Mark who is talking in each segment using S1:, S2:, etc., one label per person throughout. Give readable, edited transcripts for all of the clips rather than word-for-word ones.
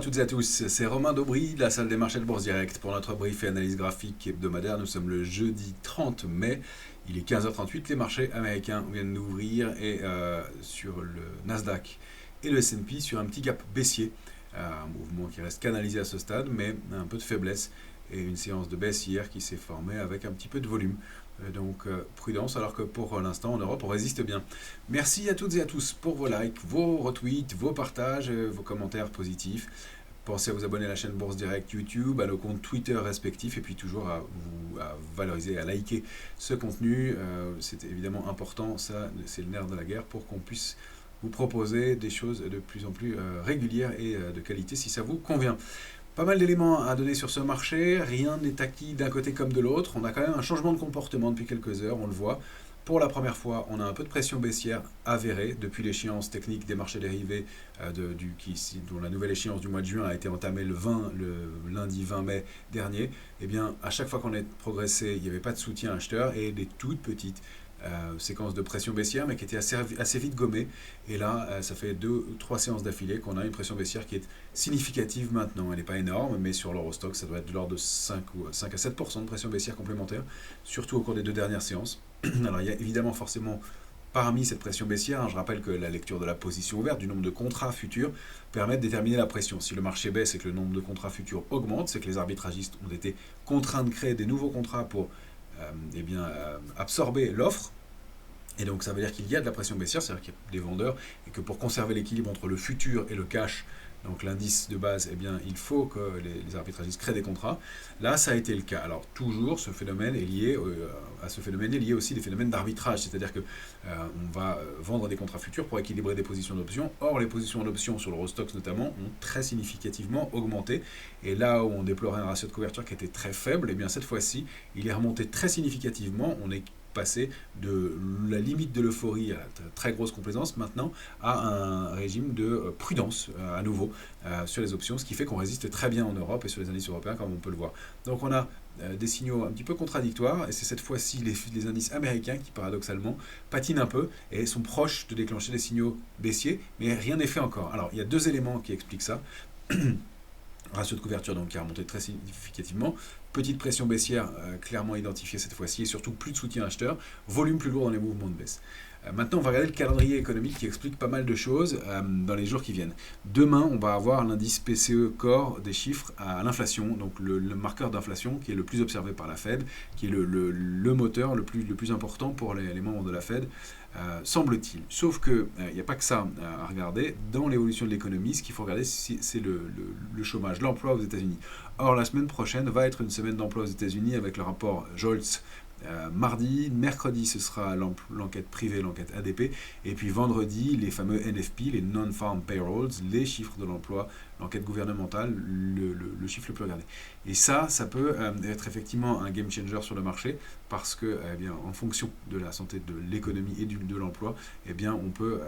S1: à toutes et à tous, c'est Romain Daubry de la salle des marchés de Bourse Direct pour notre brief et analyse graphique hebdomadaire. Nous sommes le jeudi 30 mai, il est 15h38, les marchés américains viennent d'ouvrir et sur le Nasdaq et le S&P sur un petit gap baissier, un mouvement qui reste canalisé à ce stade mais un peu de faiblesse et une séance de baisse hier qui s'est formée avec un petit peu de volume. Donc prudence, alors que pour l'instant en Europe on résiste bien. Merci à toutes et à tous pour vos likes, vos retweets, vos partages, vos commentaires positifs. Pensez à vous abonner à la chaîne Bourse Direct YouTube, à nos comptes Twitter respectifs et puis toujours à valoriser, à liker ce contenu. C'est évidemment important, ça c'est le nerf de la guerre pour qu'on puisse vous proposer des choses de plus en plus régulières et de qualité si ça vous convient. Pas mal d'éléments à donner sur ce marché, rien n'est acquis d'un côté comme de l'autre. On a quand même un changement de comportement depuis quelques heures, on le voit. Pour la première fois, on a un peu de pression baissière avérée depuis l'échéance technique des marchés dérivés dont la nouvelle échéance du mois de juin a été entamée le lundi 20 mai dernier. Eh bien, à chaque fois qu'on a progressé, il n'y avait pas de soutien acheteur et des toutes petites séquences de pression baissière, mais qui étaient assez vite gommées. Et là, ça fait 2 ou 3 séances d'affilée qu'on a une pression baissière qui est significative maintenant. Elle n'est pas énorme, mais sur l'Eurostock, ça doit être de l'ordre de 5 à 7% de pression baissière complémentaire, surtout au cours des 2 dernières séances. Alors, il y a évidemment forcément parmi cette pression baissière, je rappelle que la lecture de la position ouverte, du nombre de contrats futurs, permet de déterminer la pression. Si le marché baisse et que le nombre de contrats futurs augmente, c'est que les arbitragistes ont été contraints de créer des nouveaux contrats pour absorber l'offre. Et donc ça veut dire qu'il y a de la pression baissière, c'est-à-dire qu'il y a des vendeurs, et que pour conserver l'équilibre entre le futur et le cash, donc l'indice de base, eh bien, il faut que les arbitragistes créent des contrats. Là, ça a été le cas. Alors toujours, ce phénomène est lié à ce phénomène est lié aussi des phénomènes d'arbitrage, c'est-à-dire que on va vendre des contrats futurs pour équilibrer des positions d'options. Or, les positions d'options sur l'Eurostoxx notamment ont très significativement augmenté. Et là où on déplorait un ratio de couverture qui était très faible, eh bien cette fois-ci, il est remonté très significativement. On est passer de la limite de l'euphorie à la très grosse complaisance maintenant à un régime de prudence à nouveau sur les options, ce qui fait qu'on résiste très bien en Europe et sur les indices européens comme on peut le voir. Donc on a des signaux un petit peu contradictoires et c'est cette fois-ci les indices américains qui paradoxalement patinent un peu et sont proches de déclencher des signaux baissiers, mais rien n'est fait encore. Alors il y a 2 éléments qui expliquent ça. Ratio de couverture donc qui a remonté très significativement, petite pression baissière clairement identifiée cette fois-ci et surtout plus de soutien acheteur, volume plus lourd dans les mouvements de baisse. Maintenant on va regarder le calendrier économique qui explique pas mal de choses dans les jours qui viennent. Demain on va avoir l'indice PCE Core des chiffres à l'inflation, donc le marqueur d'inflation qui est le plus observé par la Fed, qui est le moteur le plus important pour les membres de la Fed. Semble-t-il. Sauf qu'il n'y a pas que ça à regarder. Dans l'évolution de l'économie, ce qu'il faut regarder, c'est le chômage, l'emploi aux États-Unis. Or, la semaine prochaine va être une semaine d'emploi aux États-Unis avec le rapport Jolts mardi. Mercredi, ce sera l'enquête privée, l'enquête ADP. Et puis vendredi, les fameux NFP, les Non-Farm Payrolls, les chiffres de l'emploi, l'enquête gouvernementale, le chiffre le plus regardé. Et ça peut être effectivement un game changer sur le marché parce que, en fonction de la santé de l'économie et de l'emploi, on peut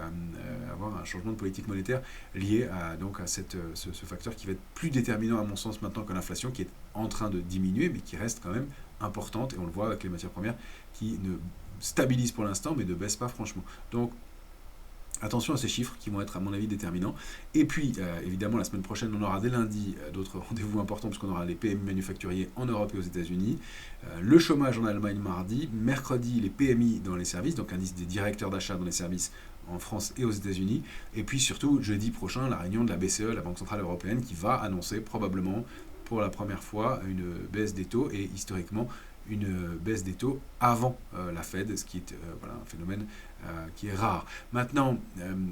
S1: avoir un changement de politique monétaire lié à ce facteur qui va être plus déterminant à mon sens maintenant que l'inflation, qui est en train de diminuer, mais qui reste quand même importante, et on le voit avec les matières premières qui ne stabilisent pour l'instant, mais ne baissent pas franchement. Donc, attention à ces chiffres qui vont être à mon avis déterminants. Et puis évidemment la semaine prochaine on aura dès lundi d'autres rendez-vous importants puisqu'on aura les PMI manufacturiers en Europe et aux États-Unis, le chômage en Allemagne mardi, mercredi les PMI dans les services, donc indice des directeurs d'achat dans les services en France et aux États-Unis, et puis surtout jeudi prochain la réunion de la BCE, la Banque Centrale Européenne, qui va annoncer probablement pour la première fois une baisse des taux et historiquement une baisse des taux avant la Fed, ce qui est un phénomène qui est rare. Maintenant,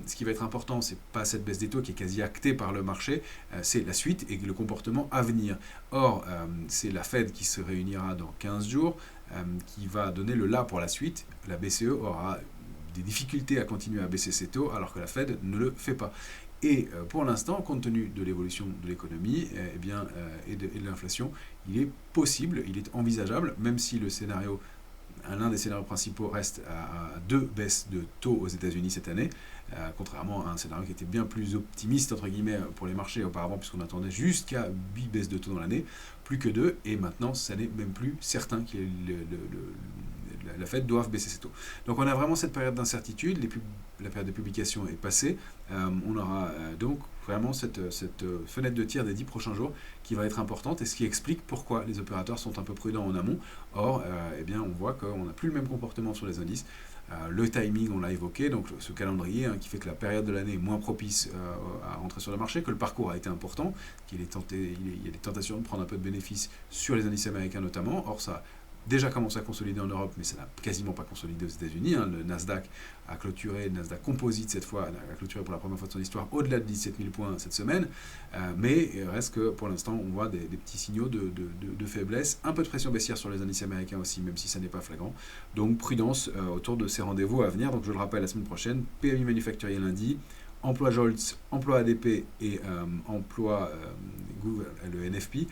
S1: ce qui va être important, c'est pas cette baisse des taux qui est quasi actée par le marché, c'est la suite et le comportement à venir. Or, c'est la Fed qui se réunira dans 15 jours, qui va donner le là pour la suite. La BCE aura des difficultés à continuer à baisser ses taux alors que la Fed ne le fait pas. Et pour l'instant, compte tenu de l'évolution de l'économie et de l'inflation, il est possible, il est envisageable, même si l'un des scénarios principaux reste à 2 baisses de taux aux États-Unis cette année, contrairement à un scénario qui était bien plus optimiste entre guillemets pour les marchés auparavant, puisqu'on attendait jusqu'à 8 baisses de taux dans l'année, plus que 2, et maintenant ça n'est même plus certain qu'il y ait la Fed doivent baisser ses taux. Donc on a vraiment cette période d'incertitude, la période de publication est passée, on aura donc vraiment cette fenêtre de tir des 10 prochains jours qui va être importante et ce qui explique pourquoi les opérateurs sont un peu prudents en amont. Or, eh bien, on voit qu'on n'a plus le même comportement sur les indices. Le timing, on l'a évoqué, donc ce calendrier qui fait que la période de l'année est moins propice à rentrer sur le marché, que le parcours a été important, il y a des tentations de prendre un peu de bénéfices sur les indices américains notamment. Or, ça a déjà commencé à consolider en Europe, mais ça n'a quasiment pas consolidé aux États-Unis. Le Nasdaq a clôturé, le Nasdaq Composite cette fois, a clôturé pour la première fois de son histoire au-delà de 17 000 points cette semaine. Mais il reste que pour l'instant, on voit des petits signaux de faiblesse. Un peu de pression baissière sur les indices américains aussi, même si ça n'est pas flagrant. Donc prudence autour de ces rendez-vous à venir. Donc je le rappelle, la semaine prochaine, PMI manufacturier lundi, emploi Jolts, emploi ADP et emploi le NFP.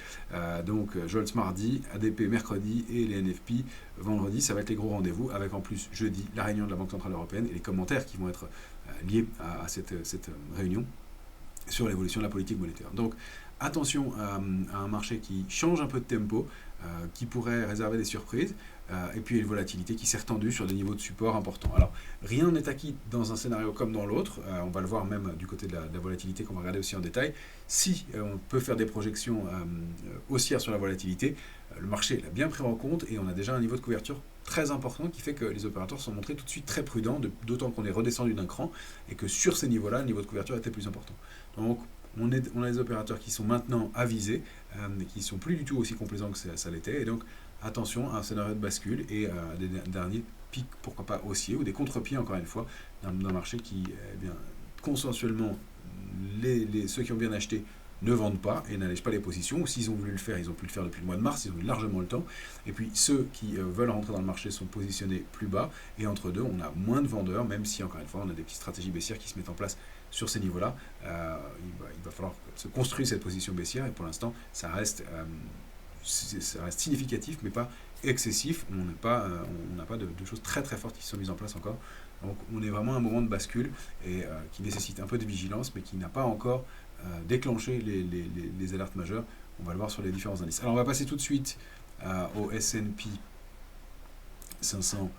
S1: Donc Jolts mardi, ADP mercredi et les NFP vendredi. Ça va être les gros rendez-vous avec en plus jeudi la réunion de la Banque Centrale Européenne et les commentaires qui vont être liés à cette réunion sur l'évolution de la politique monétaire. Donc attention à un marché qui change un peu de tempo, qui pourrait réserver des surprises, et puis une volatilité qui s'est retendue sur des niveaux de support importants. Alors, rien n'est acquis dans un scénario comme dans l'autre, on va le voir même du côté de la volatilité qu'on va regarder aussi en détail. Si on peut faire des projections haussières sur la volatilité, le marché l'a bien pris en compte et on a déjà un niveau de couverture très important qui fait que les opérateurs sont montrés tout de suite très prudents, d'autant qu'on est redescendu d'un cran et que sur ces niveaux-là, le niveau de couverture était plus important. Donc, on a des opérateurs qui sont maintenant avisés, qui ne sont plus du tout aussi complaisants que ça l'était. Et donc, attention à un scénario de bascule et à des derniers pics, pourquoi pas haussiers, ou des contre-pieds, encore une fois, d'un marché qui, eh bien, consensuellement, ceux qui ont bien acheté ne vendent pas et n'allègent pas les positions. Ou s'ils ont voulu le faire, ils ont pu le faire depuis le mois de mars, ils ont eu largement le temps. Et puis ceux qui veulent rentrer dans le marché sont positionnés plus bas. Et entre deux, on a moins de vendeurs, même si, encore une fois, on a des petites stratégies baissières qui se mettent en place sur ces niveaux-là. Il va falloir se construire cette position baissière. Et pour l'instant, ça reste significatif, mais pas excessif. On n'a pas de choses très très fortes qui se sont mises en place encore. Donc on est vraiment à un moment de bascule et qui nécessite un peu de vigilance, mais qui n'a pas encore déclenché les alertes majeures. On va le voir sur les différents indices. Alors on va passer tout de suite au S&P 500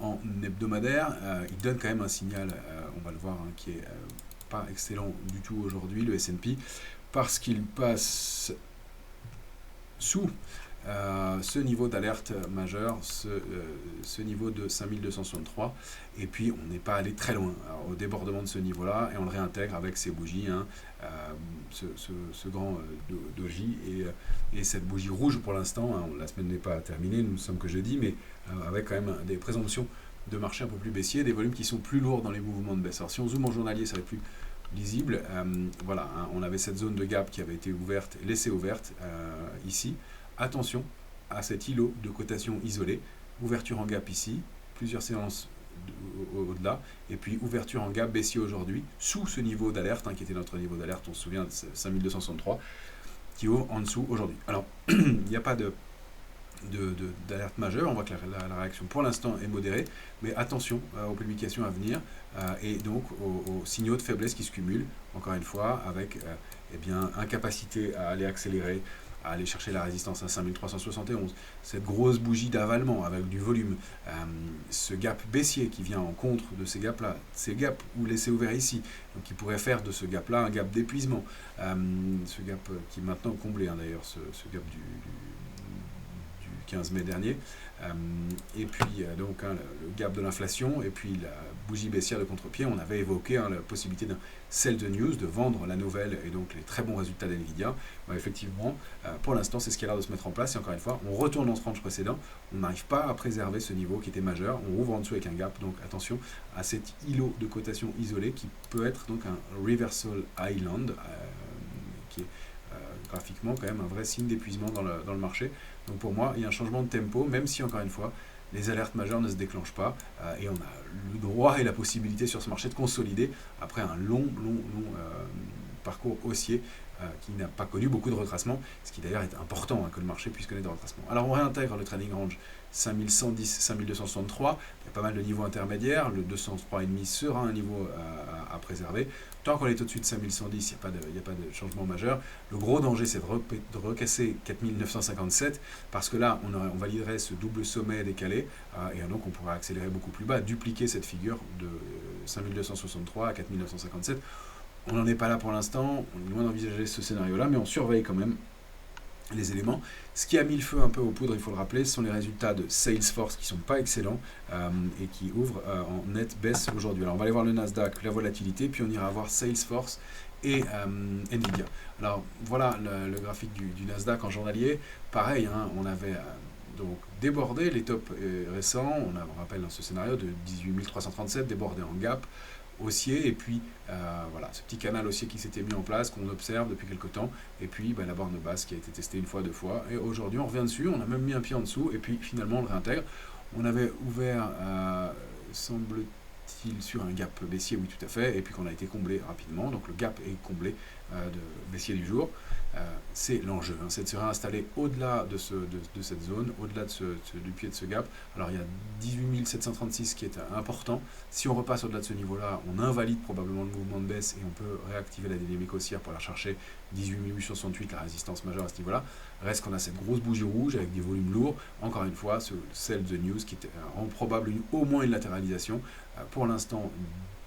S1: en hebdomadaire. Il donne quand même un signal, on va le voir, qui est pas excellent du tout aujourd'hui, le S&P, parce qu'il passe sous ce niveau d'alerte majeur, ce niveau de 5263, et puis on n'est pas allé très loin au débordement de ce niveau-là, et on le réintègre avec ces bougies, ce grand doji, et cette bougie rouge pour l'instant, la semaine n'est pas terminée, nous ne sommes que jeudi, mais avec quand même des présomptions de marché un peu plus baissiers, des volumes qui sont plus lourds dans les mouvements de baisse. Alors si on zoome en journalier, ça va être plus lisible. Voilà, on avait cette zone de gap qui avait été ouverte, laissée ouverte ici. Attention à cet îlot de cotation isolé, ouverture en gap ici, plusieurs séances au-delà, et puis ouverture en gap baissier aujourd'hui, sous ce niveau d'alerte, qui était notre niveau d'alerte, on se souvient de 5263, qui ouvre en dessous aujourd'hui. Alors, il n'y a pas d'alerte majeure, on voit que la réaction pour l'instant est modérée, mais attention aux publications à venir et donc aux signaux de faiblesse qui se cumulent, encore une fois, avec incapacité à aller accélérer, à aller chercher la résistance à 5371, cette grosse bougie d'avalement avec du volume, ce gap baissier qui vient en contre de ces gaps-là, ces gaps ou laissés ouverts ici, donc qui pourrait faire de ce gap-là un gap d'épuisement, ce gap qui est maintenant comblé, d'ailleurs, ce gap du 15 mai dernier, et puis donc le gap de l'inflation, et puis la bougie baissière de contre-pied. On avait évoqué la possibilité d'un sell the news, de vendre la nouvelle et donc les très bons résultats d'NVIDIA. Effectivement, pour l'instant, c'est ce qui a l'air de se mettre en place, et encore une fois, on retourne dans ce range précédent, on n'arrive pas à préserver ce niveau qui était majeur, on ouvre en dessous avec un gap, donc attention à cet îlot de cotation isolé qui peut être donc un reversal island, qui est graphiquement quand même un vrai signe d'épuisement dans le marché. Donc pour moi, il y a un changement de tempo, même si encore une fois, les alertes majeures ne se déclenchent pas, et on a le droit et la possibilité sur ce marché de consolider après un long parcours haussier qui n'a pas connu beaucoup de retracements, ce qui d'ailleurs est important que le marché puisse connaître des retracements. Alors on réintègre le trading range 5110, 5263, il y a pas mal de niveaux intermédiaires, le 203,5 sera un niveau à préserver. Tant qu'on est au-dessus de 5110, il n'y a pas de changement majeur. Le gros danger, c'est de recasser 4957, parce que là, on validerait ce double sommet décalé, et donc on pourra accélérer beaucoup plus bas, dupliquer cette figure de 5263 à 4957. On n'en est pas là pour l'instant, on est loin d'envisager ce scénario-là, mais on surveille quand même les éléments. Ce qui a mis le feu un peu aux poudres, il faut le rappeler, ce sont les résultats de Salesforce qui ne sont pas excellents et qui ouvrent en nette baisse aujourd'hui. Alors on va aller voir le Nasdaq, la volatilité, puis on ira voir Salesforce et Nvidia. Alors voilà le graphique du Nasdaq en journalier. Pareil, on avait donc débordé les tops récents, on rappelle dans ce scénario de 18 337, débordé en gap haussier, et puis voilà, ce petit canal haussier qui s'était mis en place, qu'on observe depuis quelques temps, et puis la borne basse qui a été testée une fois, deux fois, et aujourd'hui on revient dessus, on a même mis un pied en dessous, et puis finalement on le réintègre. On avait ouvert, semble-t-il, sur un gap baissier, oui tout à fait, et puis qu'on a été comblé rapidement, donc le gap est comblé de baissier du jour. C'est l'enjeu, c'est de se réinstaller au-delà de cette zone, au-delà du pied de ce gap. Alors il y a 18 736 qui est important. Si on repasse au-delà de ce niveau-là, on invalide probablement le mouvement de baisse et on peut réactiver la dynamique haussière pour aller chercher 18 868, la résistance majeure à ce niveau-là. Reste qu'on a cette grosse bougie rouge avec des volumes lourds. Encore une fois, ce sell the news qui rend probable au moins une latéralisation. Pour l'instant,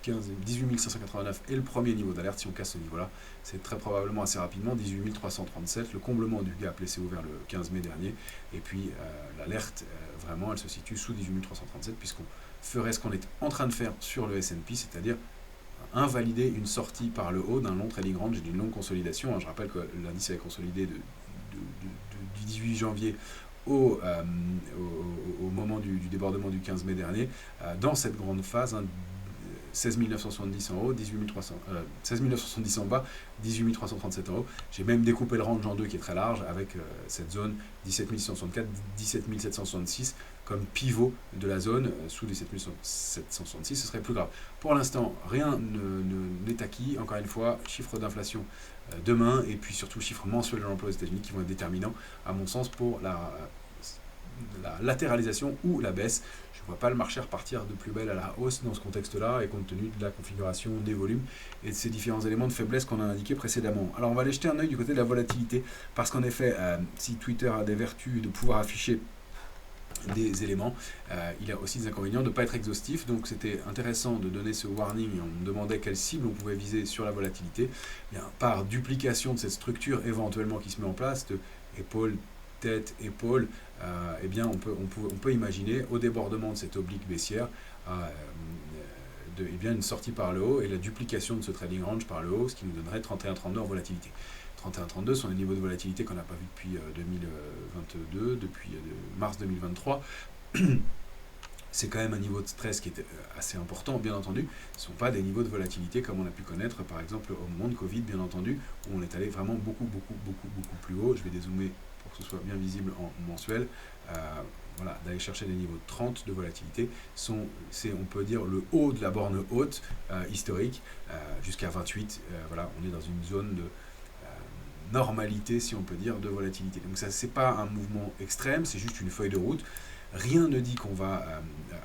S1: 18 589 est le premier niveau d'alerte. Si on casse ce niveau-là, c'est très probablement assez rapidement 18 337, le comblement du gap laissé ouvert le 15 mai dernier. Et puis l'alerte, vraiment, elle se situe sous 18 337, puisqu'on ferait ce qu'on est en train de faire sur le S&P, c'est-à-dire invalider une sortie par le haut d'un long trading range et d'une longue consolidation. Je rappelle que l'indice avait consolidé du 18 janvier au moment du débordement du 15 mai dernier, dans cette grande phase, 16 970 en haut, 16 970 en bas, 18 337 en haut. J'ai même découpé le range en deux qui est très large avec cette zone 17 664, 17 766 comme pivot de la zone. Sous 17 766, ce serait plus grave. Pour l'instant, rien n'est acquis. Encore une fois, chiffre d'inflation demain et puis surtout chiffre mensuel de l'emploi aux États-Unis qui vont être déterminants, à mon sens, pour la latéralisation ou la baisse. Je ne vois pas le marché repartir de plus belle à la hausse dans ce contexte-là, et compte tenu de la configuration des volumes et de ces différents éléments de faiblesse qu'on a indiqués précédemment. Alors on va aller jeter un œil du côté de la volatilité, parce qu'en effet, si Twitter a des vertus de pouvoir afficher des éléments, il a aussi des inconvénients de ne pas être exhaustif, donc c'était intéressant de donner ce warning. On me demandait quelle cible on pouvait viser sur la volatilité. Bien, par duplication de cette structure éventuellement qui se met en place, de épaule, tête, épaule, eh bien on peut imaginer au débordement de cette oblique baissière eh bien une sortie par le haut et la duplication de ce trading range par le haut, ce qui nous donnerait 31,32 en volatilité. 31,32 sont des niveaux de volatilité qu'on n'a pas vu depuis 2022, depuis mars 2023. C'est quand même un niveau de stress qui est assez important, bien entendu. Ce ne sont pas des niveaux de volatilité comme on a pu connaître, par exemple, au moment de Covid, bien entendu, où on est allé vraiment beaucoup plus haut. Je vais dézoomer pour que ce soit bien visible en mensuel. Voilà, d'aller chercher des niveaux de 30 de volatilité, c'est, on peut dire, le haut de la borne haute historique, jusqu'à 28. Voilà, on est dans une zone de normalité, si on peut dire, de volatilité. Donc ça, c'est pas un mouvement extrême, c'est juste une feuille de route. Rien ne dit qu'on va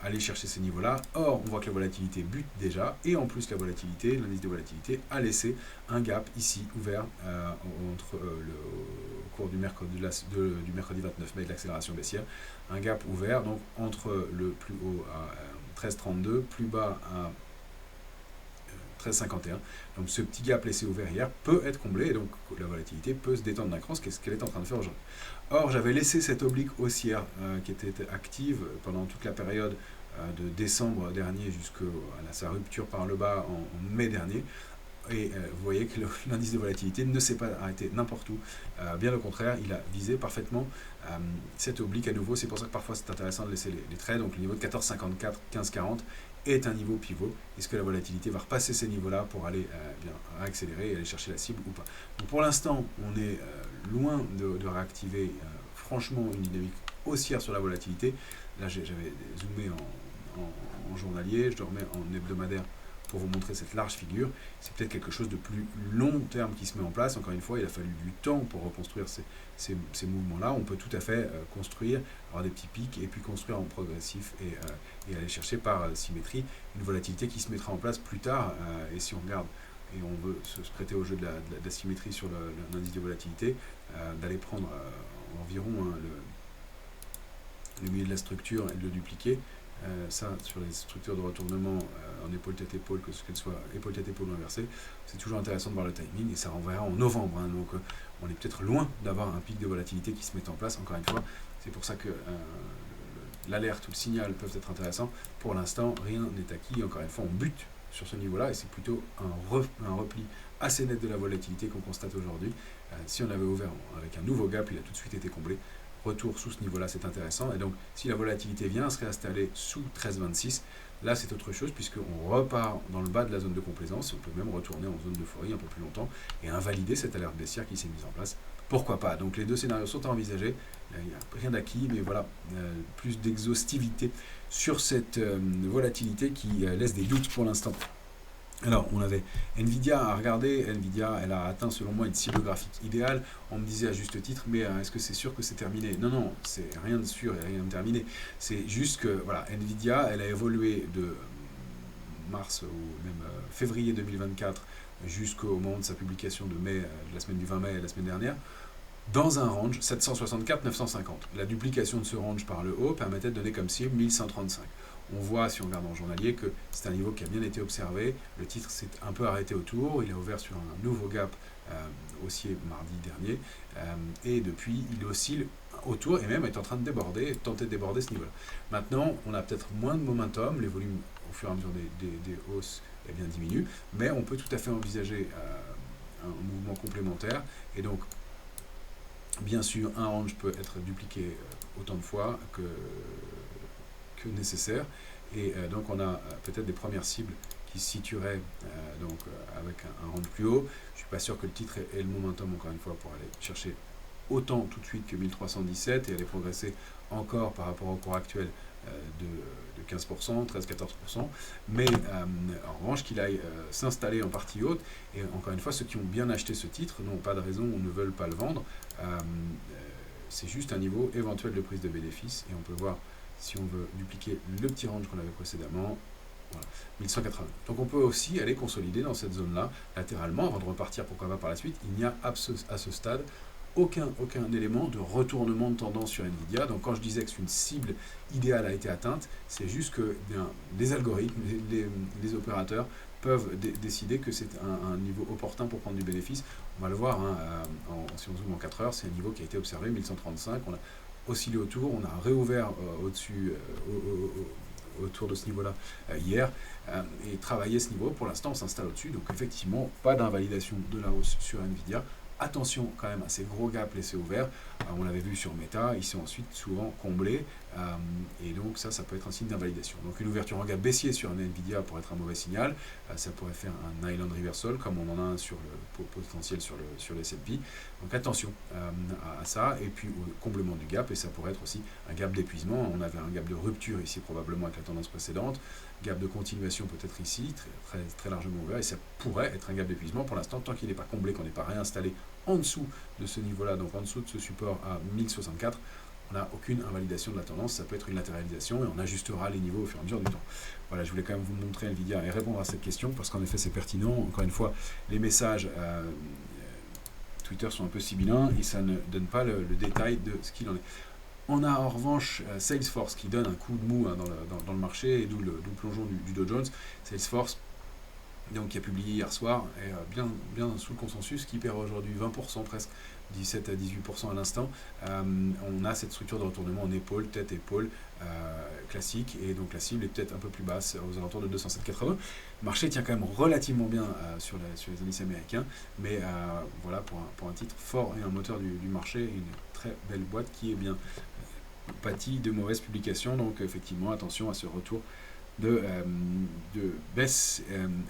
S1: aller chercher ces niveaux-là. Or, on voit que la volatilité bute déjà, et en plus la volatilité, l'indice de volatilité a laissé un gap ici ouvert au cours du mercredi 29 mai de l'accélération baissière, un gap ouvert donc entre le plus haut à 13,32, plus bas à 13,51. Donc ce petit gap laissé ouvert hier peut être comblé, et donc la volatilité peut se détendre d'un cran, ce qu'elle est en train de faire aujourd'hui. Or, j'avais laissé cette oblique haussière qui était active pendant toute la période de décembre dernier jusqu'à sa rupture par le bas en mai dernier. Et vous voyez que l'indice de volatilité ne s'est pas arrêté n'importe où. Bien au contraire, il a visé parfaitement cette oblique à nouveau. C'est pour ça que parfois c'est intéressant de laisser les traits. Donc le niveau de 14,54, 15,40 est un niveau pivot. Est-ce que la volatilité va repasser ces niveaux-là pour aller accélérer et aller chercher la cible ou pas? Donc pour l'instant, on est loin de réactiver franchement une dynamique haussière sur la volatilité. Là, j'avais zoomé en journalier, je le remets en hebdomadaire pour vous montrer cette large figure. C'est peut-être quelque chose de plus long terme qui se met en place. Encore une fois, il a fallu du temps pour reconstruire ces mouvements-là. On peut tout à fait construire, avoir des petits pics, et puis construire en progressif et aller chercher par symétrie une volatilité qui se mettra en place plus tard. Et si on regarde et on veut se prêter au jeu de la symétrie sur l'indice de volatilité, d'aller prendre environ le milieu de la structure et de le dupliquer. Ça, sur les structures de retournement en épaule-tête-épaule, que ce qu'elle soit épaule-tête-épaule inversée, c'est toujours intéressant de voir le timing, et ça renverra en novembre. Donc on est peut-être loin d'avoir un pic de volatilité qui se met en place. Encore une fois, c'est pour ça que l'alerte ou le signal peuvent être intéressants. Pour l'instant, rien n'est acquis. Encore une fois, on bute sur ce niveau-là, et c'est plutôt un repli assez net de la volatilité qu'on constate aujourd'hui. Si on avait ouvert avec un nouveau gap, il a tout de suite été comblé. Retour sous ce niveau-là, c'est intéressant. Et donc, si la volatilité vient se réinstaller sous 13,26, là, c'est autre chose, puisqu'on repart dans le bas de la zone de complaisance. On peut même retourner en zone d'euphorie un peu plus longtemps et invalider cette alerte baissière qui s'est mise en place. Pourquoi pas? Donc, les deux scénarios sont à envisager. Il n'y a rien d'acquis, mais voilà, plus d'exhaustivité sur cette volatilité qui laisse des doutes pour l'instant. Alors, on avait Nvidia à regarder. Nvidia, elle a atteint selon moi une cible graphique idéale. On me disait à juste titre, mais est-ce que c'est sûr que c'est terminé? Non, c'est rien de sûr et rien de terminé. C'est juste que, voilà, Nvidia, elle a évolué de mars ou même février 2024 jusqu'au moment de sa publication de mai, de la semaine du 20 mai, la semaine dernière, dans un range 764-950. La duplication de ce range par le haut permettait de donner comme cible 1135. On voit, si on regarde en journalier, que c'est un niveau qui a bien été observé. Le titre s'est un peu arrêté autour. Il a ouvert sur un nouveau gap haussier mardi dernier. Et depuis, il oscille autour et même est en train de déborder, tenter de déborder ce niveau-là. Maintenant, on a peut-être moins de momentum. Les volumes, au fur et à mesure des hausses, diminuent. Mais on peut tout à fait envisager un mouvement complémentaire. Et donc, bien sûr, un range peut être dupliqué autant de fois que nécessaire, et donc on a peut-être des premières cibles qui se situeraient avec un range plus haut. Je ne suis pas sûr que le titre ait le momentum, encore une fois, pour aller chercher autant tout de suite que 1317 et aller progresser encore par rapport au cours actuel de 15%, 13-14%, mais en revanche qu'il aille s'installer en partie haute. Et encore une fois, ceux qui ont bien acheté ce titre n'ont pas de raison ou ne veulent pas le vendre. C'est juste un niveau éventuel de prise de bénéfice, et on peut voir, si on veut dupliquer le petit range qu'on avait précédemment, voilà, 1180. Donc on peut aussi aller consolider dans cette zone-là, latéralement, avant de repartir, pourquoi pas par la suite. Il n'y a à ce stade aucun élément de retournement de tendance sur Nvidia. Donc quand je disais que une cible idéale a été atteinte, c'est juste que les algorithmes, les opérateurs peuvent décider que c'est un niveau opportun pour prendre du bénéfice. On va le voir, si on zoome en 4 heures, c'est un niveau qui a été observé, 1135. On a oscillé autour, on a réouvert au-dessus, autour de ce niveau-là hier, et travaillé ce niveau. Pour l'instant, on s'installe au-dessus, donc effectivement, pas d'invalidation de la hausse sur Nvidia. Attention quand même à ces gros gaps laissés ouverts. On l'avait vu sur Meta, ils sont ensuite souvent comblés, et donc ça peut être un signe d'invalidation. Donc une ouverture en gap baissier sur un Nvidia pourrait être un mauvais signal. Ça pourrait faire un island reversal, comme on en a un sur le potentiel sur le S&P. Donc attention à ça, et puis au comblement du gap, et ça pourrait être aussi un gap d'épuisement. On avait un gap de rupture ici probablement avec la tendance précédente, gap de continuation peut-être ici, très largement ouvert, et ça pourrait être un gap d'épuisement. Pour l'instant, tant qu'il n'est pas comblé, qu'on n'est pas réinstallé en dessous de ce niveau-là, donc en dessous de ce support à 1064, on n'a aucune invalidation de la tendance. Ça peut être une latéralisation, et on ajustera les niveaux au fur et à mesure du temps. Voilà, je voulais quand même vous montrer Nvidia et répondre à cette question, parce qu'en effet c'est pertinent. Encore une fois, les messages Twitter sont un peu sibyllins, et ça ne donne pas le détail de ce qu'il en est. On a en revanche Salesforce qui donne un coup de mou dans le marché, et d'où le plongeon du Dow Jones. Salesforce, donc, qui a publié hier soir, et bien sous le consensus, qui perd aujourd'hui 20% presque, 17 à 18% à l'instant. On a cette structure de retournement en épaule, tête-épaule classique, et donc la cible est peut-être un peu plus basse, aux alentours de 207,80. Le marché tient quand même relativement bien sur les indices américains, mais voilà, pour un titre fort et un moteur du marché, une très belle boîte qui est bien pâtie de mauvaises publications. Donc effectivement, attention à ce retour de baisse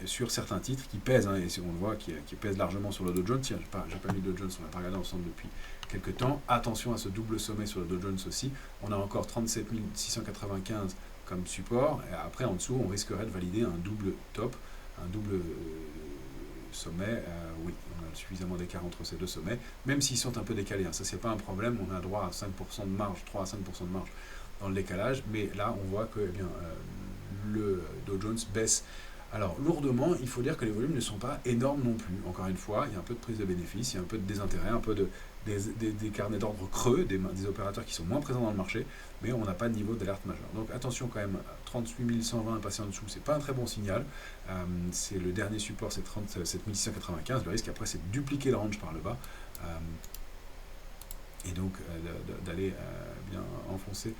S1: sur certains titres qui pèsent, et on le voit, qui pèsent largement sur le Dow Jones. Tiens, j'ai pas mis le Dow Jones, on n'a pas regardé ensemble depuis quelques temps. Attention à ce double sommet sur le Dow Jones aussi. On a encore 37 695 comme support, et après en dessous on risquerait de valider un double top un double sommet, oui, on a suffisamment d'écart entre ces deux sommets, même s'ils sont un peu décalés, hein. Ça c'est pas un problème, on a droit à 5% de marge, 3 à 5% de marge dans le décalage, mais là on voit que eh bien, le Dow Jones baisse. Alors lourdement, il faut dire que les volumes ne sont pas énormes non plus. Encore une fois, il y a un peu de prise de bénéfice, il y a un peu de désintérêt, un peu des carnets d'ordre creux, des opérateurs qui sont moins présents dans le marché, mais on n'a pas de niveau d'alerte majeur. Donc attention quand même, 38 120 passé en dessous, c'est pas un très bon signal. C'est le dernier support, c'est 37 695. Le risque après c'est de dupliquer le range par le bas. Et donc d'aller bien enfoncer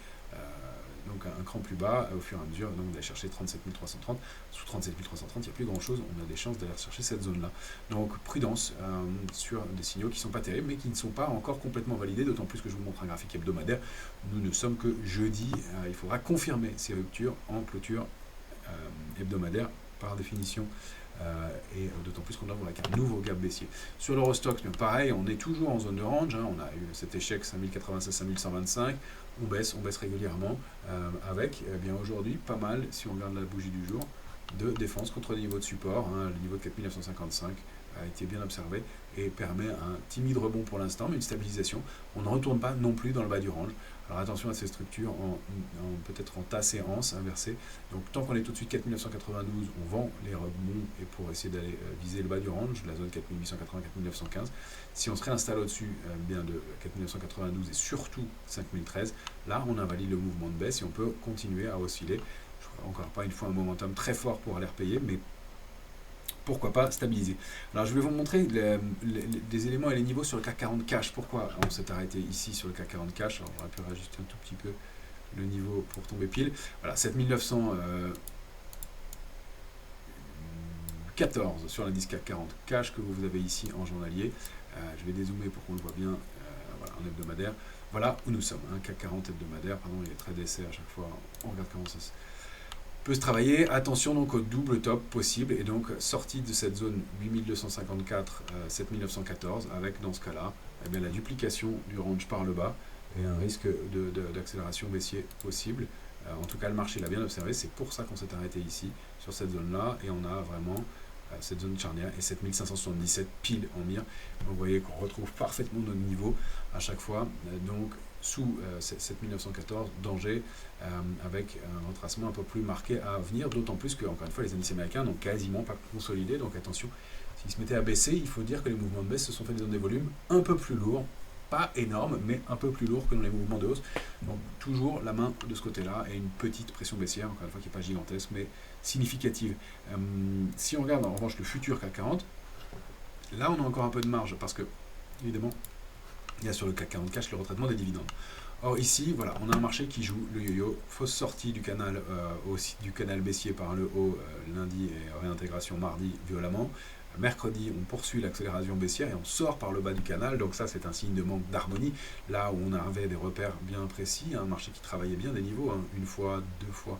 S1: donc un cran plus bas au fur et à mesure, donc d'aller chercher 37 330. Sous 37 330, il n'y a plus grand chose, on a des chances d'aller chercher cette zone là. Donc prudence sur des signaux qui ne sont pas terribles mais qui ne sont pas encore complètement validés, d'autant plus que je vous montre un graphique hebdomadaire. Nous ne sommes que jeudi, il faudra confirmer ces ruptures en clôture hebdomadaire par définition. Et d'autant plus qu'on ouvre avec un nouveau gap baissier. Sur l'Eurostoxx, pareil, on est toujours en zone de range, hein, on a eu cet échec 5096-5125, on baisse régulièrement, avec bien aujourd'hui pas mal, si on regarde la bougie du jour, de défense contre les niveaux de support, hein, le niveau de 4955 a été bien observé et permet un timide rebond pour l'instant, mais une stabilisation. On ne retourne pas non plus dans le bas du range. Alors attention à ces structures peut-être en tasse et anse inversée. Donc tant qu'on est tout de suite 4992, on vend les rebonds et pour essayer d'aller viser le bas du range, la zone 4880-4915. Si on se réinstalle au-dessus bien de 4992 et surtout 5013, là on invalide le mouvement de baisse et on peut continuer à osciller. Encore pas une fois un momentum très fort pour aller repayer, mais pourquoi pas stabiliser. Alors je vais vous montrer des éléments et les niveaux sur le CAC 40 cash. Pourquoi on s'est arrêté ici sur le CAC 40 cash? Alors on aurait pu rajuster un tout petit peu le niveau pour tomber pile. Voilà, 7914 sur l'indice CAC 40 cash que vous avez ici en journalier. Je vais dézoomer pour qu'on le voit bien voilà, en hebdomadaire. Voilà où nous sommes, hein, CAC 40 hebdomadaire, pardon, il est très d'essai à chaque fois. On regarde comment ça peut se travailler. Attention donc au double top possible et donc sortie de cette zone 8254 7914 avec dans ce cas-là eh bien, la duplication du range par le bas et un risque d'accélération baissier possible. En tout cas le marché l'a bien observé, c'est pour ça qu'on s'est arrêté ici sur cette zone là et on a vraiment cette zone charnière et 7577 pile en mire. Donc, vous voyez qu'on retrouve parfaitement notre niveau à chaque fois. Donc sous 7914, danger avec un retracement un peu plus marqué à venir, d'autant plus que, encore une fois, les indices américains n'ont quasiment pas consolidé, donc attention, s'ils se mettaient à baisser, il faut dire que les mouvements de baisse se sont faits dans des volumes un peu plus lourds, pas énormes, mais un peu plus lourds que dans les mouvements de hausse, donc toujours la main de ce côté-là, et une petite pression baissière, encore une fois, qui n'est pas gigantesque, mais significative. Si on regarde en revanche le futur CAC 40, là on a encore un peu de marge, parce que, évidemment, il y a sur le CAC 40 cash le retraitement des dividendes. Or ici, voilà, on a un marché qui joue le yo-yo, fausse sortie du canal baissier par le haut lundi et réintégration mardi violemment. Mercredi, on poursuit l'accélération baissière et on sort par le bas du canal, donc ça c'est un signe de manque d'harmonie, là où on avait des repères bien précis, un marché qui travaillait bien des niveaux, hein, une fois, deux fois,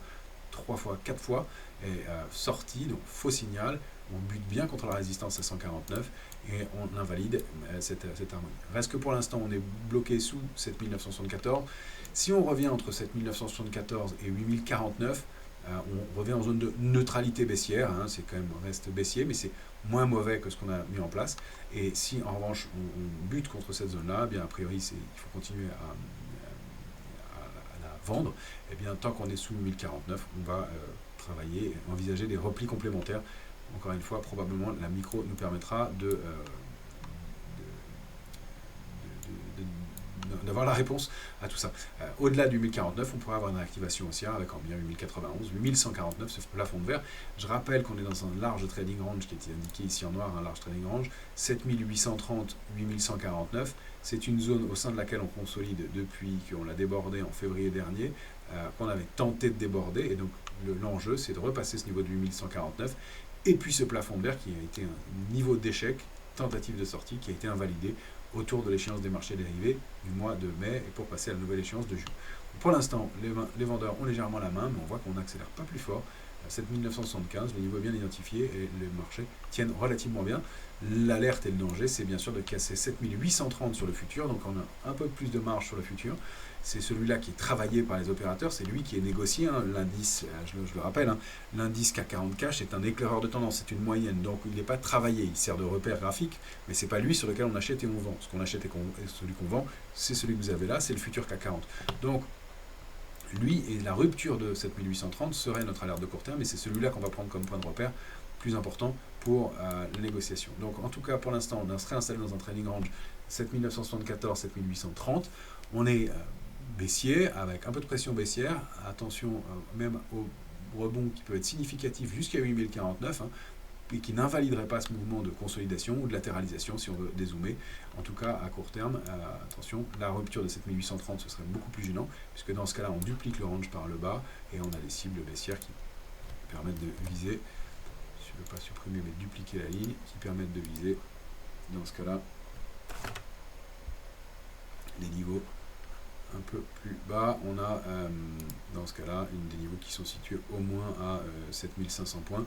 S1: trois fois, quatre fois, et sortie, donc faux signal, on bute bien contre la résistance à 149 et on invalide cette harmonie. Reste que pour l'instant on est bloqué sous 7974. Si on revient entre 7974 et 8049, on revient en zone de neutralité baissière, hein, c'est quand même reste baissier, mais c'est moins mauvais que ce qu'on a mis en place. Et si en revanche on bute contre cette zone-là, bien a priori il faut continuer à la vendre. Et bien tant qu'on est sous 1049, on va travailler, envisager des replis complémentaires. Encore une fois, probablement la micro nous permettra d'avoir la réponse à tout ça. Au-delà du 1049, on pourrait avoir une réactivation haussière avec en bien 8091, 8149, ce plafond de verre. Je rappelle qu'on est dans un large trading range qui est indiqué ici en noir, un large trading range, 7830, 8149. C'est une zone au sein de laquelle on consolide depuis qu'on l'a débordé en février dernier, qu'on avait tenté de déborder. Et donc l'enjeu, c'est de repasser ce niveau de 8149. Et puis ce plafond de verre qui a été un niveau d'échec, tentative de sortie, qui a été invalidé autour de l'échéance des marchés dérivés du mois de mai et pour passer à la nouvelle échéance de juin. Pour l'instant, les vendeurs ont légèrement la main, mais on voit qu'on n'accélère pas plus fort. 7975, le niveau est bien identifié et les marchés tiennent relativement bien. L'alerte et le danger, c'est bien sûr de casser 7830 sur le futur, donc on a un peu plus de marge sur le futur. C'est celui-là qui est travaillé par les opérateurs, c'est lui qui est négocié. Hein. L'indice, je le rappelle, hein, l'indice CAC 40 Cash est un éclaireur de tendance, c'est une moyenne, donc il n'est pas travaillé, il sert de repère graphique, mais c'est pas lui sur lequel on achète et on vend. Ce qu'on achète et celui qu'on vend, c'est celui que vous avez là, c'est le futur CAC 40. Donc lui et la rupture de 7830 serait notre alerte de court terme, et c'est celui-là qu'on va prendre comme point de repère plus important pour la négociation. Donc en tout cas pour l'instant on se réinstalle dans un trading range 7974, 7830. On est baissier avec un peu de pression baissière. Attention même au rebond qui peut être significatif jusqu'à 8049, hein, et qui n'invaliderait pas ce mouvement de consolidation ou de latéralisation si on veut dézoomer. En tout cas, à court terme, attention, la rupture de 7830, ce serait beaucoup plus gênant, puisque dans ce cas-là, on duplique le range par le bas, et on a des cibles baissières qui permettent de viser, je ne veux pas supprimer, mais dupliquer la ligne, qui permettent de viser, dans ce cas-là, les niveaux un peu plus bas. On a, dans ce cas-là, des niveaux qui sont situés au moins à 7500 points.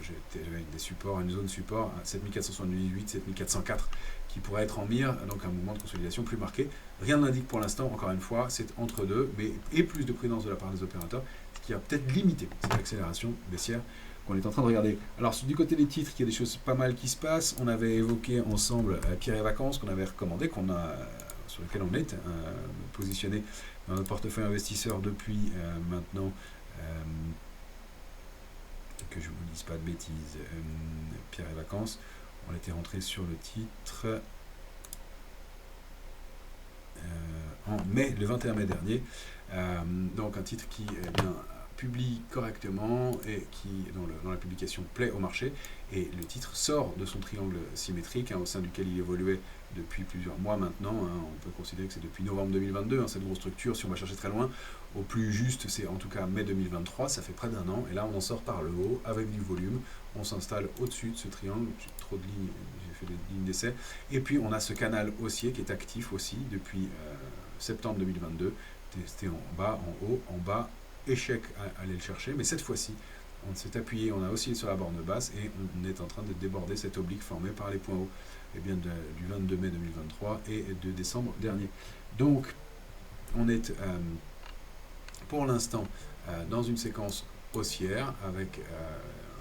S1: J'avais des supports, une zone support à 7478, 7404 qui pourrait être en mire, donc un mouvement de consolidation plus marqué. Rien ne l'indique pour l'instant, encore une fois, c'est entre deux, mais et plus de prudence de la part des opérateurs, ce qui a peut-être limité cette accélération baissière qu'on est en train de regarder. Alors du côté des titres, il y a des choses pas mal qui se passent. On avait évoqué ensemble Pierre et Vacances, qu'on avait recommandé, sur lequel on est positionné dans notre portefeuille investisseur depuis maintenant, que je ne vous dise pas de bêtises, Pierre et Vacances, on était rentré sur le titre en mai, le 21 mai dernier, donc un titre qui publie correctement et qui, dans la publication, plaît au marché, et le titre sort de son triangle symétrique, au sein duquel il évoluait depuis plusieurs mois maintenant. On peut considérer que c'est depuis novembre 2022, cette grosse structure. Si on va chercher très loin, au plus juste, c'est en tout cas mai 2023, ça fait près d'un an, et là on en sort par le haut avec du volume. On s'installe au-dessus de ce triangle. J'ai trop de lignes, j'ai fait des lignes d'essai, et puis on a ce canal haussier qui est actif aussi depuis septembre 2022, testé en bas, en haut, en bas, échec à aller le chercher, mais cette fois-ci on s'est appuyé, on a oscillé sur la borne basse, et on est en train de déborder cette oblique formée par les points hauts du 22 mai 2023 et de décembre dernier. Donc on est pour l'instant dans une séquence haussière avec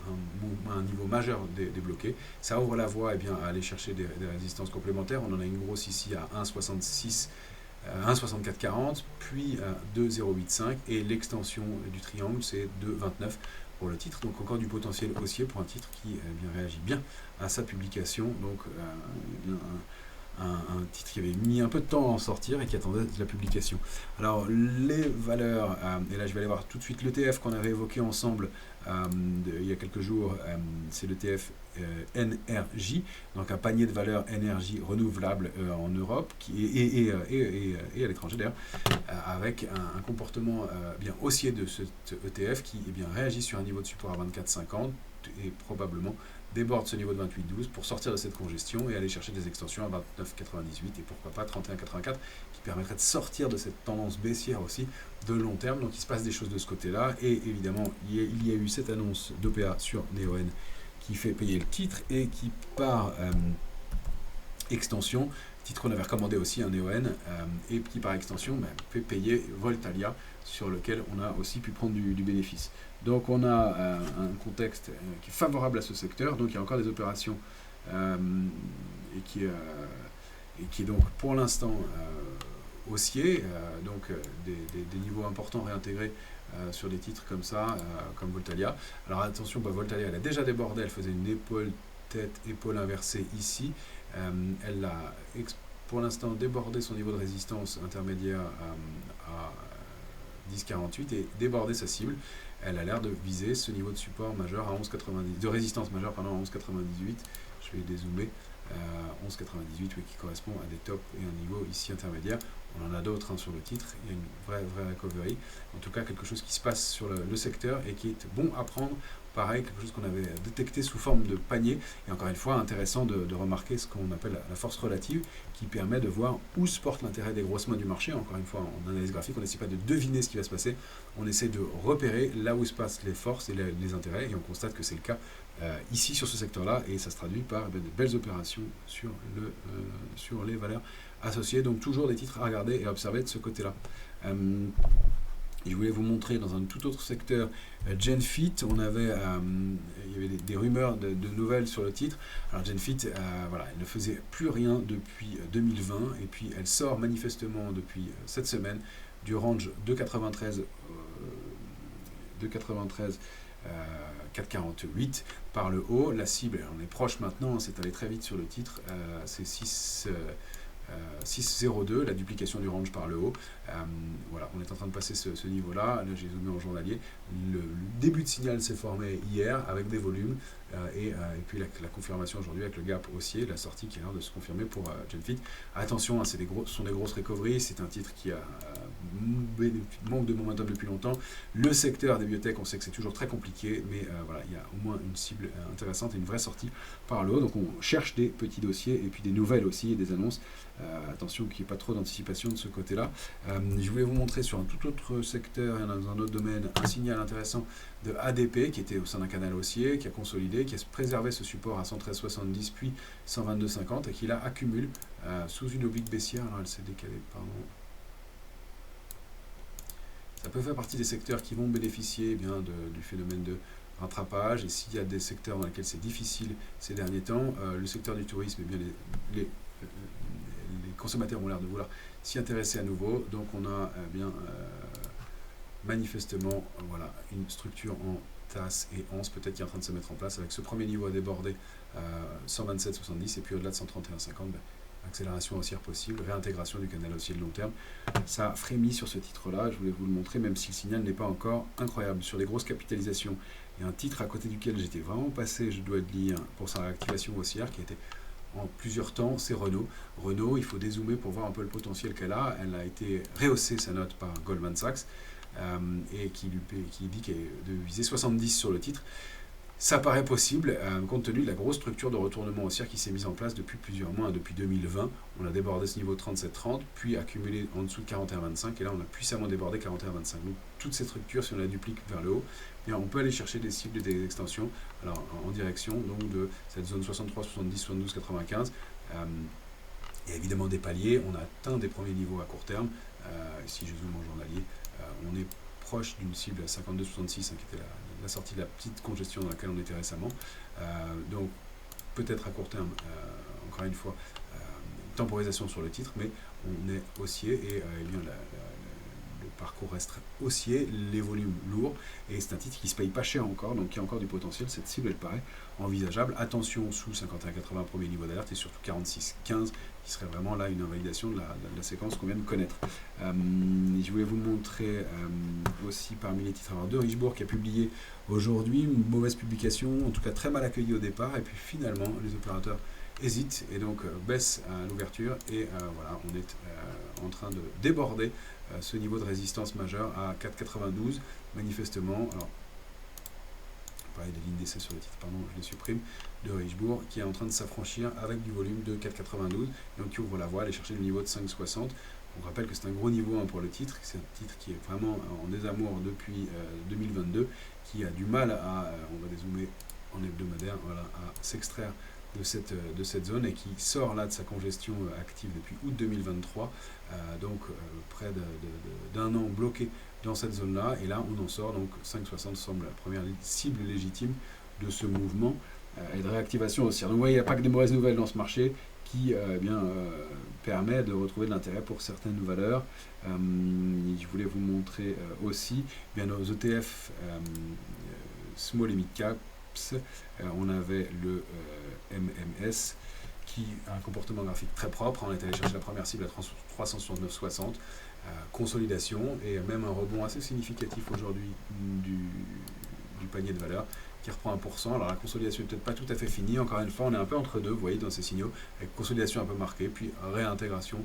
S1: un niveau majeur débloqué. Ça ouvre la voie à aller chercher des résistances complémentaires. On en a une grosse ici à 1,66, 1,6440, puis 2,085, et l'extension du triangle c'est 2,29 pour le titre. Donc encore du potentiel haussier pour un titre qui réagit bien à sa publication. Donc un titre qui avait mis un peu de temps à en sortir et qui attendait la publication. Alors les valeurs, et là je vais aller voir tout de suite l'ETF qu'on avait évoqué ensemble il y a quelques jours, c'est l'ETF NRJ, donc un panier de valeurs énergie renouvelable en Europe et à l'étranger d'ailleurs, avec un comportement bien haussier de cet ETF qui réagit sur un niveau de support à 24,50 et probablement déborde ce niveau de 28,12 pour sortir de cette congestion et aller chercher des extensions à 29,98 et pourquoi pas 31,84 qui permettrait de sortir de cette tendance baissière aussi de long terme. Donc il se passe des choses de ce côté-là, et évidemment il y a eu cette annonce d'OPA sur Neoen qui fait payer le titre et qui par extension, titre qu'on avait recommandé aussi, un Neoen, et qui par extension fait payer Voltalia, sur lequel on a aussi pu prendre du bénéfice. Donc on a un contexte qui est favorable à ce secteur, donc il y a encore des opérations et qui est donc pour l'instant haussier, donc des niveaux importants réintégrés sur des titres comme ça, comme Voltalia. Alors attention, Voltalia elle a déjà débordé, elle faisait une épaule inversée ici, elle a pour l'instant débordé son niveau de résistance intermédiaire à 10,48 et débordé sa cible. Elle a l'air de viser ce niveau de support majeur à 11,90, de résistance majeure à 11,98. Je vais dézoomer 11,98, oui, qui correspond à des tops et un niveau ici intermédiaire. On en a d'autres sur le titre, il y a une vraie recovery. En tout cas, quelque chose qui se passe sur le secteur et qui est bon à prendre. Pareil, quelque chose qu'on avait détecté sous forme de panier. Et encore une fois, intéressant de remarquer ce qu'on appelle la force relative, qui permet de voir où se porte l'intérêt des grosses mains du marché. Encore une fois, en analyse graphique, on n'essaie pas de deviner ce qui va se passer. On essaie de repérer là où se passent les forces et les intérêts. Et on constate que c'est le cas ici sur ce secteur-là. Et ça se traduit par de belles opérations sur les valeurs associées. Donc toujours des titres à regarder et à observer de ce côté-là. Je voulais vous montrer dans un tout autre secteur Genfit. Il y avait des rumeurs de nouvelles sur le titre. Alors Genfit, voilà, elle ne faisait plus rien depuis 2020 et puis elle sort manifestement depuis cette semaine du range de 93 4,48 par le haut. La cible, on est proche maintenant, c'est allé très vite sur le titre, c'est 6,02, la duplication du range par le haut. Voilà, on est en train de passer ce niveau-là. Là, j'ai zoomé en journalier. Le début de signal s'est formé hier avec des volumes et puis la confirmation aujourd'hui avec le gap haussier, la sortie qui a l'air de se confirmer pour Genfit. Attention, hein, ce sont des grosses recoveries. C'est un titre qui manque de momentum depuis longtemps. Le secteur des biotech, on sait que c'est toujours très compliqué, mais voilà, il y a au moins une cible intéressante et une vraie sortie par le haut. Donc on cherche des petits dossiers et puis des nouvelles aussi et des annonces. Attention qu'il n'y ait pas trop d'anticipation de ce côté-là. Je voulais vous montrer sur un tout autre secteur et dans un autre domaine un signal intéressant de ADP qui était au sein d'un canal haussier, qui a consolidé, qui a préservé ce support à 113,70 puis 122,50 et qui là accumule sous une oblique baissière. Alors elle s'est décalée, pardon. Ça peut faire partie des secteurs qui vont bénéficier du phénomène de rattrapage. Et s'il y a des secteurs dans lesquels c'est difficile ces derniers temps, le secteur du tourisme, les consommateurs ont l'air de vouloir s'y intéresser à nouveau. Donc on a manifestement voilà, une structure en tasse et anse peut-être qui est en train de se mettre en place avec ce premier niveau à déborder 127,70 et puis au-delà de 131,50, accélération haussière possible, réintégration du canal haussier de long terme. Ça frémit sur ce titre-là, je voulais vous le montrer, même si le signal n'est pas encore incroyable. Sur les grosses capitalisations, il y a un titre à côté duquel j'étais vraiment passé, je dois le dire, pour sa réactivation haussière qui était en plusieurs temps, c'est Renault. Renault, il faut dézoomer pour voir un peu le potentiel qu'elle a. Elle a été rehaussée sa note par Goldman Sachs et qui dit qu'elle est de viser 70 sur le titre. Ça paraît possible, compte tenu de la grosse structure de retournement haussière qui s'est mise en place depuis plusieurs mois, depuis 2020. On a débordé ce niveau de 37,30, puis accumulé en dessous de 41,25, et là on a puissamment débordé 41,25. Donc toutes ces structures, si on la duplique vers le haut, bien, on peut aller chercher des cibles et des extensions alors, en direction donc, de cette zone 63, 70, 72, 95. Il y a évidemment des paliers, on a atteint des premiers niveaux à court terme. Si je zoome en journalier, on est proche d'une cible à 52,66 qui était la sortie de la petite congestion dans laquelle on était récemment. Donc peut-être à court terme, encore une fois, temporisation sur le titre, mais on est haussier et bien, le parcours reste haussier, les volumes lourds, et c'est un titre qui ne se paye pas cher encore, donc qui a encore du potentiel. Cette cible, elle paraît envisageable. Attention sous 51,80 premier niveau d'alerte et surtout 46,15 qui serait vraiment là une invalidation de la séquence qu'on vient de connaître. Je voulais vous montrer aussi parmi les titres de Richebourg qui a publié aujourd'hui une mauvaise publication, en tout cas très mal accueillie au départ, et puis finalement les opérateurs hésitent et donc baissent à l'ouverture et voilà, on est en train de déborder ce niveau de résistance majeur à 4,92 manifestement. Alors, pareil, des lignes d'essai sur le titre, pardon, je les supprime, de Richebourg, qui est en train de s'affranchir avec du volume de 4,92, donc qui ouvre la voie, aller chercher le niveau de 5,60. On rappelle que c'est un gros niveau pour le titre, c'est un titre qui est vraiment en désamour depuis 2022, qui a du mal à, on va dézoomer en hebdomadaire, voilà, à s'extraire de cette zone et qui sort là de sa congestion active depuis août 2023, donc près d'un an bloqué dans cette zone-là, et là on en sort, donc 5,60 semble la première cible légitime de ce mouvement et de réactivation haussière. Donc vous voyez, il n'y a pas que des mauvaises nouvelles dans ce marché qui permet de retrouver de l'intérêt pour certaines valeurs. Je voulais vous montrer aussi nos ETF Small et Mid Caps. On avait le MMS qui a un comportement graphique très propre. On est allé chercher la première cible à 369,60. Consolidation et même un rebond assez significatif aujourd'hui du panier de valeur qui reprend 1%. Alors la consolidation n'est peut-être pas tout à fait finie. Encore une fois, on est un peu entre deux, vous voyez, dans ces signaux, avec consolidation un peu marquée, puis réintégration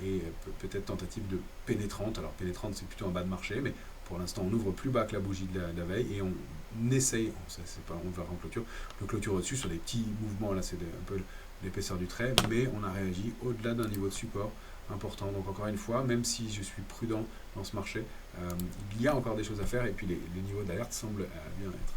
S1: et peut-être tentative de pénétrante. Alors pénétrante, c'est plutôt en bas de marché, mais pour l'instant, on ouvre plus bas que la bougie de la veille et on essaye, on verra en clôture, de clôture au-dessus sur des petits mouvements. Là, c'est un peu l'épaisseur du trait, mais on a réagi au-delà d'un niveau de support important. Donc encore une fois, même si je suis prudent dans ce marché, il y a encore des choses à faire et puis les niveaux d'alerte semblent bien être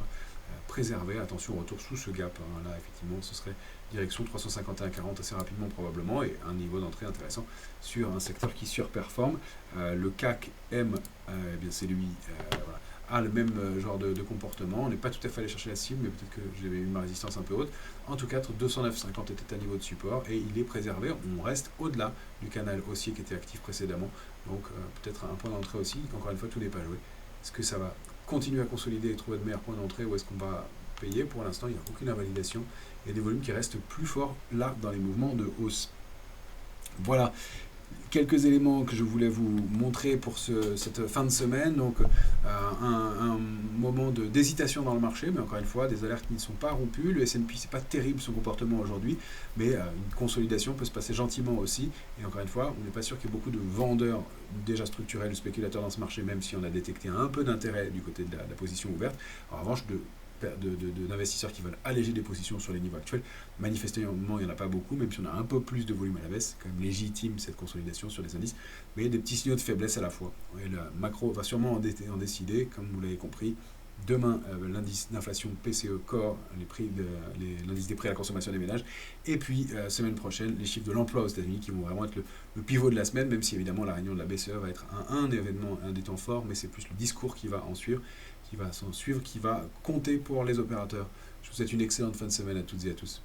S1: préservés. Attention au retour sous ce gap. Là, effectivement, ce serait direction 351,40 assez rapidement probablement et un niveau d'entrée intéressant sur un secteur qui surperforme. Le CAC M, eh bien c'est lui, voilà, a le même genre de comportement. On n'est pas tout à fait allé chercher la cible, mais peut-être que j'avais eu ma résistance un peu haute. En tout cas, 209,50 était un niveau de support et il est préservé. On reste au-delà du canal haussier qui était actif précédemment. Donc peut-être un point d'entrée aussi. Encore une fois, tout n'est pas joué. Est-ce que ça va continuer à consolider et trouver de meilleurs points d'entrée ou est-ce qu'on va payer? Pour l'instant, il n'y a aucune invalidation. Il y a des volumes qui restent plus forts là dans les mouvements de hausse. Voilà quelques éléments que je voulais vous montrer pour cette fin de semaine. Donc un moment d'hésitation dans le marché, mais encore une fois, des alertes qui ne sont pas rompues. Le S&P, c'est pas terrible son comportement aujourd'hui, mais une consolidation peut se passer gentiment aussi. Et encore une fois, on n'est pas sûr qu'il y ait beaucoup de vendeurs déjà structurels, spéculateurs dans ce marché, même si on a détecté un peu d'intérêt du côté de la position ouverte. En revanche, d'investisseurs qui veulent alléger des positions sur les niveaux actuels. Manifestement, il n'y en a pas beaucoup, même si on a un peu plus de volume à la baisse. C'est quand même légitime cette consolidation sur les indices, mais il y a des petits signaux de faiblesse à la fois. Et le macro va sûrement en décider, comme vous l'avez compris. Demain, l'indice d'inflation PCE Core, l'indice des prix à la consommation des ménages. Et puis, semaine prochaine, les chiffres de l'emploi aux États-Unis qui vont vraiment être le pivot de la semaine, même si évidemment la réunion de la BCE va être un événement, un des temps forts, mais c'est plus le discours qui va s'en suivre, qui va compter pour les opérateurs. Je vous souhaite une excellente fin de semaine à toutes et à tous.